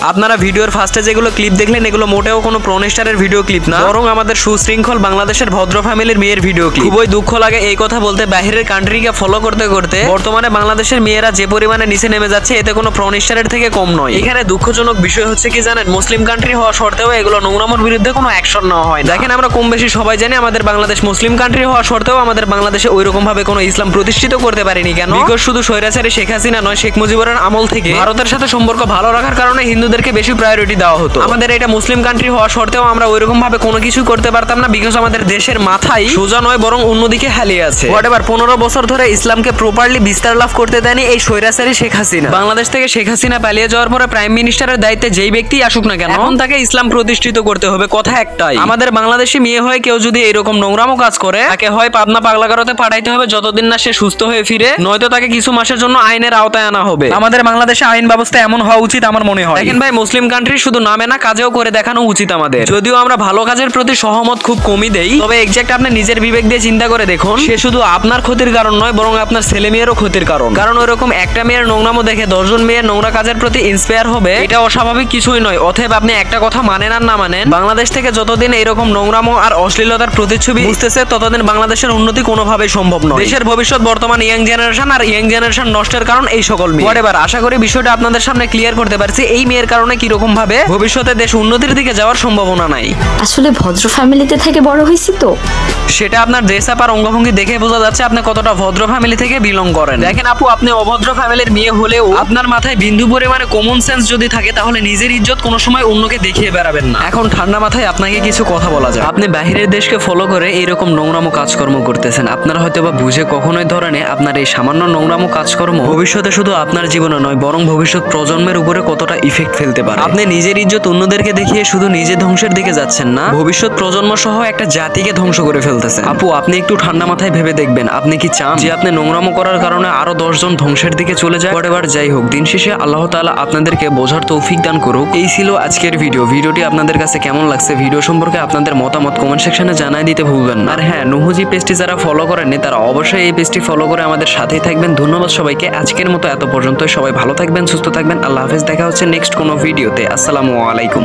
আপনারা ভিডিওর ফার্স্টে যেগুলো ক্লিপ দেখলেন এগুলো মোটেও কোনো প্রনেস্টারের ভিডিও ক্লিপ না, বরং আমাদের সুশৃঙ্খল বাংলাদেশের ভদ্র ফ্যামিলির মেয়ের ভিডিও ক্লিপ। খুবই দুঃখ লাগে এই কথা বলতে, বাইরের কান্ট্রিকে ফলো করতে করতে বর্তমানে বাংলাদেশের মেয়েরা যে পরিমাণে নিচে নেমে যাচ্ছে এতে কোনো প্রনেস্টারের থেকে কম নয়। এখানে দুঃখজনক বিষয় হচ্ছে কি জানেন, মুসলিম কান্ট্রি হওয়া সত্ত্বেও এগুলো নোংরামোর বিরুদ্ধে কোনো অ্যাকশন নেওয়া হয় না। দেখেন আমরা কম বেশি সবাই জানি আমাদের বাংলাদেশ মুসলিম কান্ট্রি হওয়া সত্ত্বেও আমাদের বাংলাদেশে ওইরকম ভাবে কোনো ইসলাম প্রতিষ্ঠিত করতে পারেনি কেন? বিকজ শুধু স্বৈরাচারী শেখ হাসিনা নয়, শেখ মুজিবুর আমল থেকে ভারতের সাথে সম্পর্ক ভালো রাখার কারণে হিন্দুদেরকে বেশি প্রায়োরিটি দেওয়া হতো। আমাদের এটা মুসলিম কান্ট্রি হওয়া সত্ত্বেও আমরা ওইরকম ভাবে কোনো কিছু করতে পারতাম না, বিকজ আমাদের দেশের মাথায় সোজা নয় বরং অন্যদিকে হালিয়ে আছে। হোয়াটএভার 15 বছর ধরে ইসলামকে প্রপারলি বিস্তার লাভ করতে দেয়নি এই স্বৈরাচারী শেখ হাসিনা। বাংলাদেশ থেকে শেখ হাসিনা পালিয়ে যাওয়ার পরে প্রাইম মিনিস্টারের দায়িত্বে যেই ব্যক্তি আসুক না কেন, এখন তাকে ইসলাম প্রতিষ্ঠিত করতে হবে। কথা একটাই, আমাদের বাংলাদেশি মেয়ে হয়ে কেউ যদি এরকম নোংরামো কাজ করে তাকে হয় পাবনা পাগলাগারোতে পাঠাইতে হবে যতদিন না সে সুস্থ হয়ে ফিরে, নয়তো তাকে কিছু মাসের জন্য আইনের আওতায় আনা হবে। আমাদের বাংলাদেশে আইন ব্যবস্থা এমন হওয়া উচিত আমার মনে হয়। দেখেন ভাই, মুসলিম কান্ট্রি শুধু নামে না কাজেও করে দেখানো উচিত আমাদের। যদিও আমরা ভালো কাজের প্রতি সহমত খুব কমই দেই, তবে এক্সাক্ট আপনি নিজের বিবেক দিয়ে চিন্তা করে দেখুন, সে শুধু আপনার ক্ষতির কারণ নয় বরং আপনার ছেলে মেয়েরও ক্ষতির কারণ। কারণ ওইরকম একটা মেয়ের নোংরামো দেখে 10 জন মেয়ের নোংরা কাজের প্রতি ইন্সপায়ার হবে, এটা অস্বাভাবিক কিছুই নয়। অতএব আপনি একটা কথা মানেন আর না মানেন, বাংলাদেশ থেকে যতদিন এরকম নোংরামো আর অশ্লীলতার প্রতিচ্ছবি বুঝতেছে ততদিন বাংলাদেশের উন্নতি কোনোভাবেই সম্ভব নয়। দেশের ভবিষ্যৎ বর্তমান ইয়াং জেনারেশন, আর ইয়াং জেনারেশন নষ্টের কারণ এই সকল মেয়ে। হোয়াটএভার, আশা করি বিষয়টা আপনাদের সামনে ক্লিয়ার করতে পারছি এই মেয়ের কারণে কিরকম ভাবে ভবিষ্যতে দেশ উন্নতির দিকে যাওয়ার সম্ভাবনা নাই। আসলে ভদ্র ফ্যামিলিতে থেকে বড় হয়েছি তো সেটা আপনার ড্রেস আপ আর অঙ্গভঙ্গি দেখে বোঝা যাচ্ছে আপনি কতটা ভদ্র ফ্যামিলি থেকে বিলং করেন। দেখেন আপু, আপনি অভদ্র ফ্যামিলির মেয়ে হলেও আপনার মাথায় বিন্দু পরিমাণে কমন সেন্স যদি থাকে তাহলে নিজের ইজ্জত কোনো সময় অন্যকে দেখিয়ে বেড়াবেন না। এখন ঠান্ডা মাথায় আপনাকে কিছু কথা বলা যায়। আপনি বাহিরের দেশকে ফলো করে এইরকম নোংরামো কাজকর্ম করতেছেন, আপনারা হয়তো বা বুঝে কখনোই ধরেনে আপনার এই সামান্য নোংরামো কাজকর্ম ভবিষ্যতে শুধু আপনার জীবনে নয় বরং ভবিষ্যৎ প্রজন্মের উপরে কতটা ইফেক্ট ফেলতে পারে। আপনি নিজের ইজ্জত অন্যদেরকে দেখিয়ে শুধু নিজে ধ্বংসের দিকে যাচ্ছেন না, ভবিষ্যৎ প্রজন্ম সহ একটা জাতিকে ধ্বংস করে ফেলতেছেন। আপু, আপনি একটু ঠান্ডা মাথায় ভেবে দেখবেন, আপনি কি চান যে আপনি নোংরামো করার কারণে আরো 10 জন ধ্বংসের দিকে চলে যায়? হোয়াটএভার যাই হোক, দিন শেষে আল্লাহ তাআলা আপনাদেরকে বোঝার তৌফিক দান করুক। এই ছিল আজকের ভিডিওটি আপনাদের কাছে কেমন লাগছে, ভিডিও সম্পর্কে আপনাদের মতামত কমেন্ট সেকশনে জানাই দিতে ভুলবেন না। আর হ্যাঁ, নুহুজি পেজটি যারা ফলো করেননি তারা অবশ্যই এই পেজটি ফলো করে আমাদের সাথেই থাকবেন। ধন্যবাদ সবাইকে, আজকের মতো এত পর্যন্ত। সবাই ভালো থাকবেন, সুস্থ থাকবেন, আল্লাহ হাফেজ। দেখা হচ্ছে নেক্সট কোনো ভিডিওতে। আসসালামু আলাইকুম।